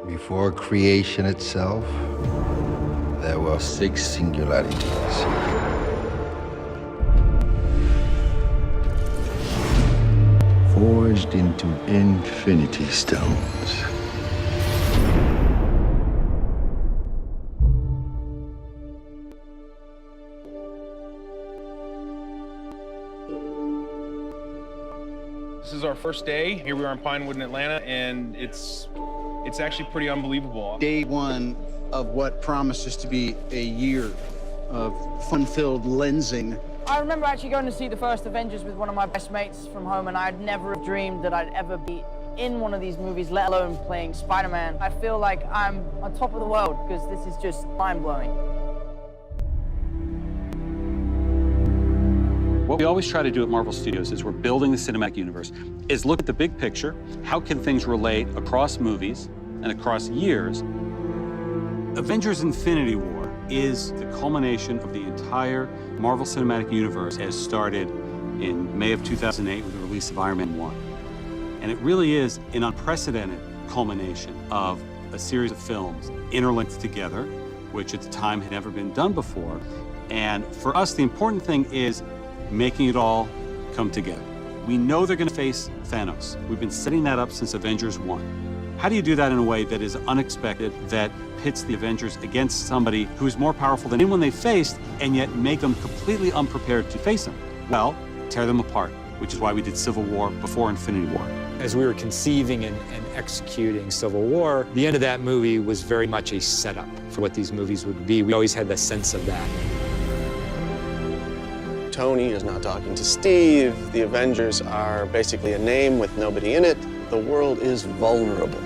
Before creation itself, there were 6 singularities. Forged into infinity stones. This is our first day. Here we are in Pinewood in Atlanta, and it's actually pretty unbelievable. Day one of what promises to be a year of fun-filled lensing. I remember actually going to see the first Avengers with one of my best mates from home, and I'd never dreamed that I'd ever be in one of these movies, let alone playing Spider-Man. I feel like I'm on top of the world because this is just mind-blowing. What we always try to do at Marvel Studios is we're building the cinematic universe, is look at the big picture. How can things relate across movies and across years? Avengers Infinity War is the culmination of the entire Marvel Cinematic Universe as started in May of 2008 with the release of Iron Man 1. And it really is an unprecedented culmination of a series of films interlinked together, which at the time had never been done before. And for us, the important thing is making it all come together. We know they're going to face Thanos. We've been setting that up since Avengers 1. How do you do that in a way that is unexpected, that pits the Avengers against somebody who is more powerful than anyone they faced, and yet make them completely unprepared to face him? Well, tear them apart, which is why we did Civil War before Infinity War. As we were conceiving and executing Civil War, the end of that movie was very much a setup for what these movies would be. We always had the sense of that. Tony is not talking to Steve. The Avengers are basically a name with nobody in it. The world is vulnerable.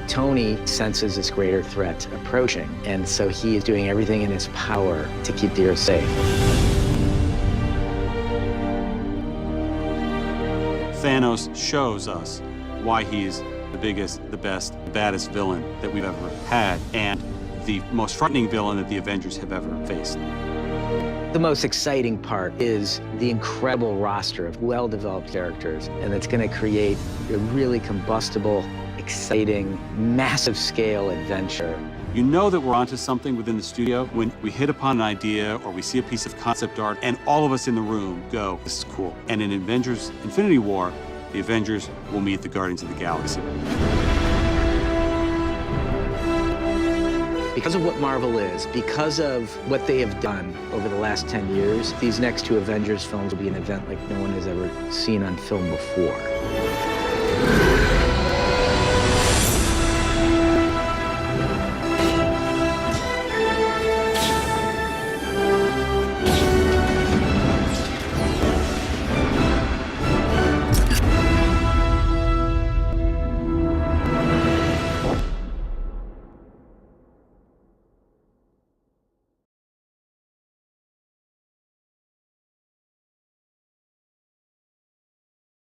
Tony senses this greater threat approaching, and so he is doing everything in his power to keep the Earth safe. Thanos shows us why he's the biggest, the best, the baddest villain that we've ever had, and the most frightening villain that the Avengers have ever faced. The most exciting part is the incredible roster of well-developed characters, and it's going to create a really combustible, exciting, massive-scale adventure. You know that we're onto something within the studio when we hit upon an idea or we see a piece of concept art and all of us in the room go, this is cool. And in Avengers Infinity War, the Avengers will meet the Guardians of the Galaxy. Because of what Marvel is, because of what they have done over the last 10 years, these next 2 Avengers films will be an event like no one has ever seen on film before.